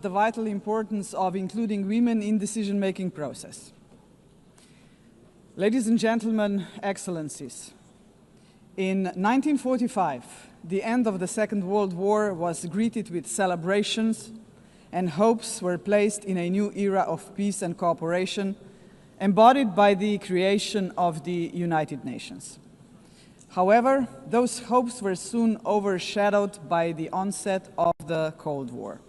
the vital importance of including women in decision-making process. Ladies and gentlemen, excellencies, in 1945, the end of the Second World War was greeted with celebrations, and hopes were placed in a new era of peace and cooperation, embodied by the creation of the United Nations. However, those hopes were soon overshadowed by the onset of the Cold War.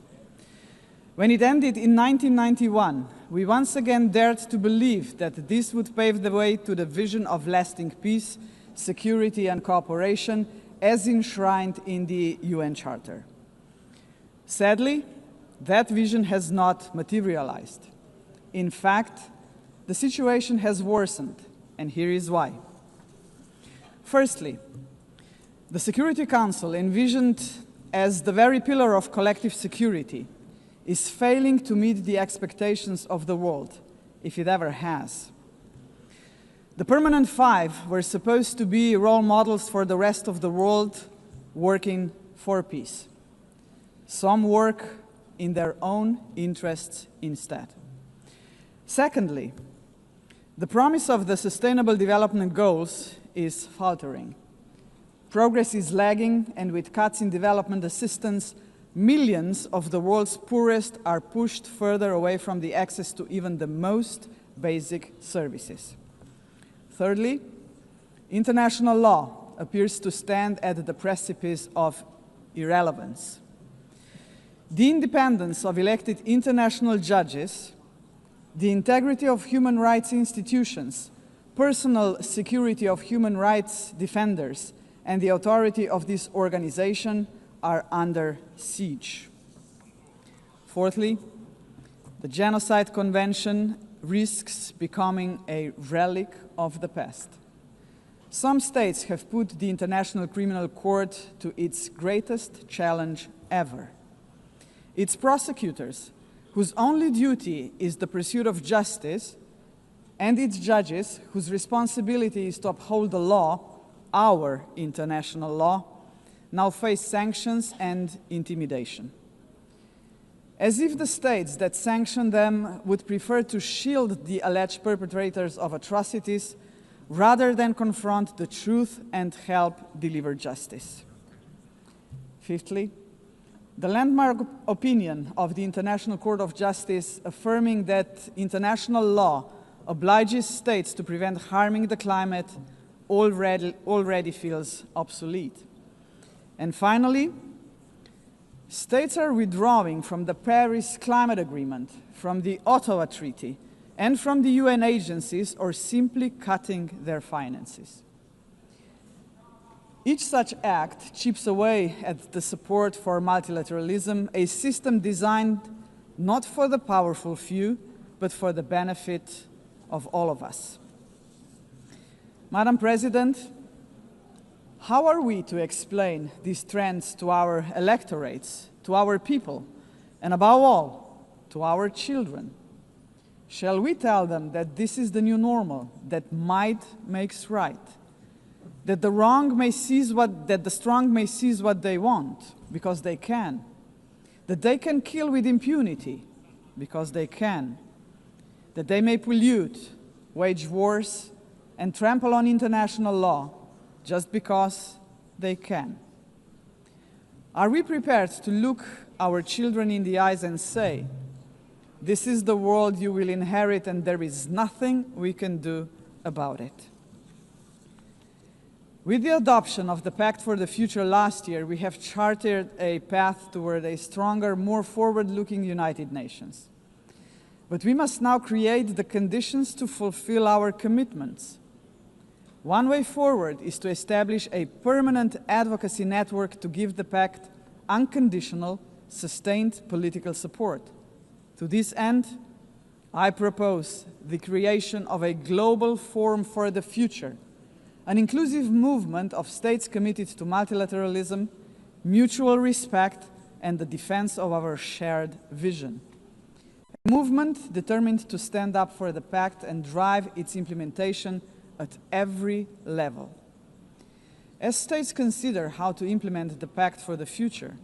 When it ended in 1991, we once again dared to believe that this would pave the way to the vision of lasting peace, security and cooperation as enshrined in the UN Charter. Sadly, that vision has not materialized. In fact, the situation has worsened, and here is why. Firstly, the Security Council, envisioned as the very pillar of collective security, is failing to meet the expectations of the world, if it ever has. The Permanent Five were supposed to be role models for the rest of the world working for peace. Some work in their own interests instead. Secondly, the promise of the Sustainable Development Goals is faltering. Progress is lagging, and with cuts in development assistance, millions of the world's poorest are pushed further away from the access to even the most basic services. Thirdly, international law appears to stand at the precipice of irrelevance. The independence of elected international judges, the integrity of human rights institutions, personal security of human rights defenders, and the authority of this organization are under siege. Fourthly, the Genocide Convention risks becoming a relic of the past. Some states have put the International Criminal Court to its greatest challenge ever. Its prosecutors, whose only duty is the pursuit of justice, and its judges, whose responsibility is to uphold the law, our international law, now face sanctions and intimidation. As if the states that sanction them would prefer to shield the alleged perpetrators of atrocities rather than confront the truth and help deliver justice. Fifthly, the landmark opinion of the International Court of Justice affirming that international law obliges states to prevent harming the climate already feels obsolete. And finally, states are withdrawing from the Paris Climate Agreement, from the Ottawa Treaty, and from the UN agencies, or simply cutting their finances. Each such act chips away at the support for multilateralism, a system designed not for the powerful few, but for the benefit of all of us. Madam President, how are we to explain these trends to our electorates, to our people, and above all, to our children? Shall we tell them that this is the new normal, that might makes right, that the strong may seize what they want, because they can, that they can kill with impunity, because they can, that they may pollute, wage wars, and trample on international law, just because they can? Are we prepared to look our children in the eyes and say, this is the world you will inherit and there is nothing we can do about it? With the adoption of the Pact for the Future last year, we have charted a path toward a stronger, more forward-looking United Nations. But we must now create the conditions to fulfill our commitments. One way forward is to establish a permanent advocacy network to give the Pact unconditional, sustained political support. To this end, I propose the creation of a global forum for the future, an inclusive movement of states committed to multilateralism, mutual respect, and the defense of our shared vision. A movement determined to stand up for the Pact and drive its implementation at every level. As states consider how to implement the Pact for the Future,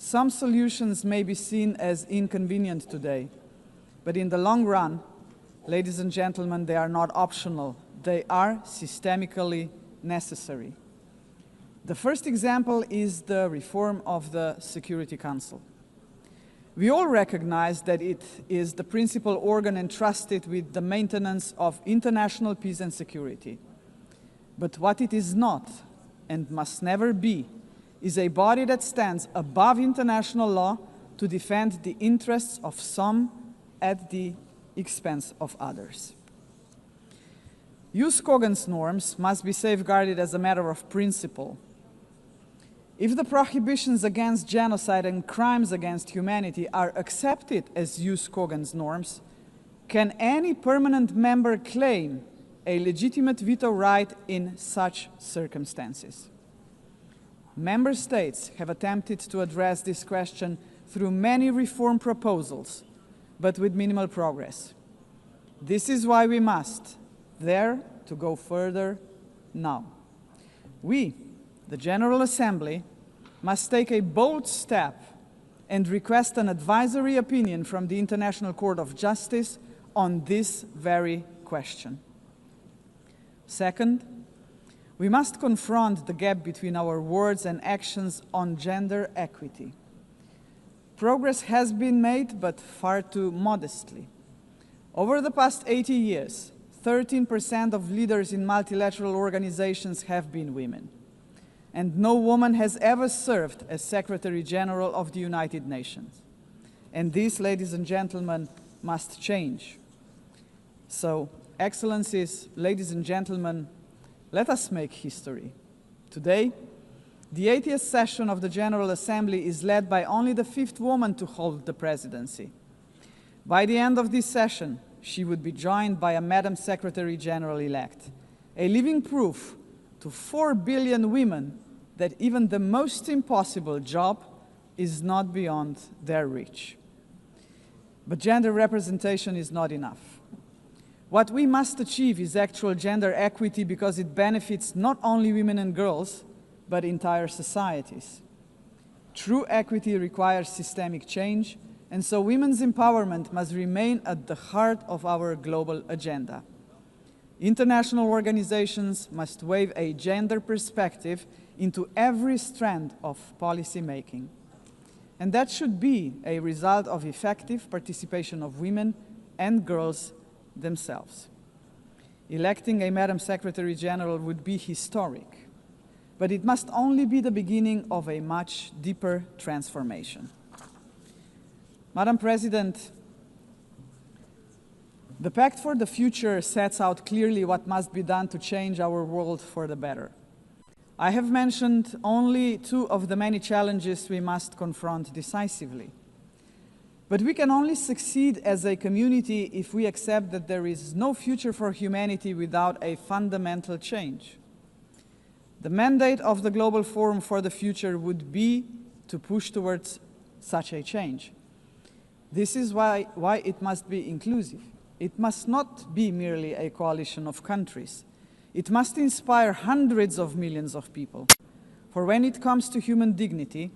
Some solutions may be seen as inconvenient today, but in the long run, ladies and gentlemen, they are not optional. They are systemically necessary. The first example is the reform of the Security Council. We all recognize that it is the principal organ entrusted with the maintenance of international peace and security. But what it is not, and must never be, is a body that stands above international law to defend the interests of some at the expense of others. Jus cogens norms must be safeguarded as a matter of principle. If the prohibitions against genocide and crimes against humanity are accepted as jus cogens norms, can any permanent member claim a legitimate veto right in such circumstances? Member states have attempted to address this question through many reform proposals, but with minimal progress. This is why we must dare to go further now. We, the General Assembly, must take a bold step and request an advisory opinion from the International Court of Justice on this very question. Second, we must confront the gap between our words and actions on gender equity. Progress has been made, but far too modestly. Over the past 80 years, 13% of leaders in multilateral organizations have been women. And no woman has ever served as Secretary General of the United Nations. And this, ladies and gentlemen, must change. So, Excellencies, ladies and gentlemen, let us make history. Today, the 80th session of the General Assembly is led by only the 5th woman to hold the presidency. By the end of this session, she would be joined by a Madam Secretary General-elect, a living proof to 4 billion women that even the most impossible job is not beyond their reach. But gender representation is not enough. What we must achieve is actual gender equity because it benefits not only women and girls, but entire societies. True equity requires systemic change, and so women's empowerment must remain at the heart of our global agenda. International organizations must weave a gender perspective into every strand of policy making. And that should be a result of effective participation of women and girls themselves. Electing a Madam Secretary General would be historic, but it must only be the beginning of a much deeper transformation. Madam President, the Pact for the Future sets out clearly what must be done to change our world for the better. I have mentioned only 2 of the many challenges we must confront decisively. But we can only succeed as a community if we accept that there is no future for humanity without a fundamental change. The mandate of the Global Forum for the Future would be to push towards such a change. This is why it must be inclusive. It must not be merely a coalition of countries. It must inspire hundreds of millions of people. For when it comes to human dignity,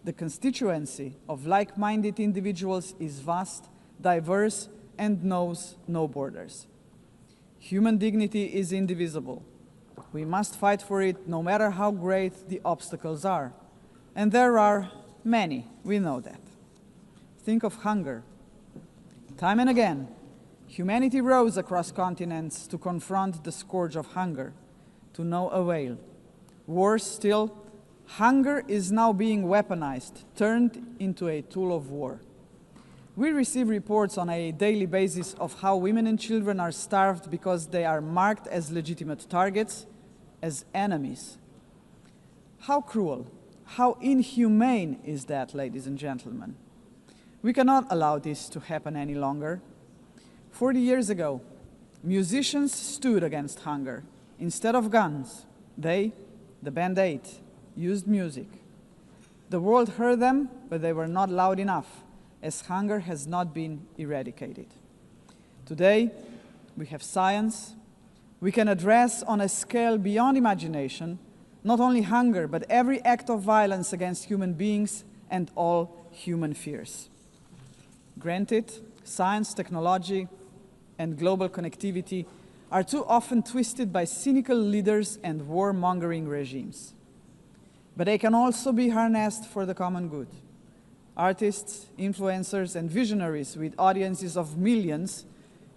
the constituency of like-minded individuals is vast, diverse, and knows no borders. Human dignity is indivisible. We must fight for it no matter how great the obstacles are. And there are many, we know that. Think of hunger. Time and again, humanity rose across continents to confront the scourge of hunger, to no avail. Worse still, hunger is now being weaponized, turned into a tool of war. We receive reports on a daily basis of how women and children are starved because they are marked as legitimate targets, as enemies. How cruel, how inhumane is that, ladies and gentlemen? We cannot allow this to happen any longer. 40 years ago, musicians stood against hunger. Instead of guns, they, the Band 8, used music. The world heard them, but they were not loud enough, as hunger has not been eradicated. Today, we have science. We can address on a scale beyond imagination not only hunger, but every act of violence against human beings and all human fears. Granted, science, technology, and global connectivity are too often twisted by cynical leaders and warmongering regimes. But they can also be harnessed for the common good. Artists, influencers, and visionaries with audiences of millions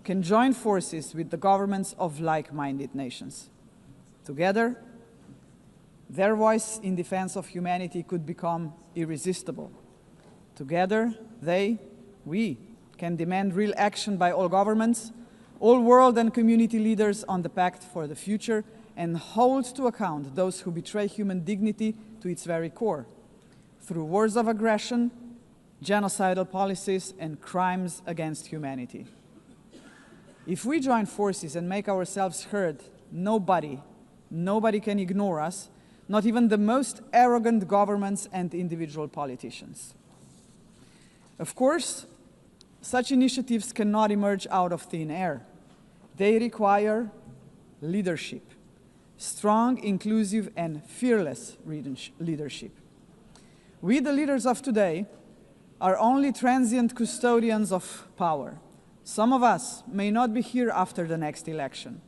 can join forces with the governments of like-minded nations. Together, their voice in defense of humanity could become irresistible. Together, we can demand real action by all governments, all world and community leaders on the Pact for the future, and hold to account those who betray human dignity to its very core, through wars of aggression, genocidal policies, and crimes against humanity. If we join forces and make ourselves heard, nobody can ignore us, not even the most arrogant governments and individual politicians. Of course, such initiatives cannot emerge out of thin air. They require leadership, strong, inclusive, and fearless leadership. We, the leaders of today, are only transient custodians of power. Some of us may not be here after the next election,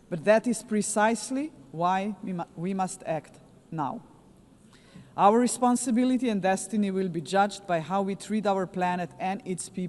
but that is precisely why we must act now. Our responsibility and destiny will be judged by how we treat our planet and its people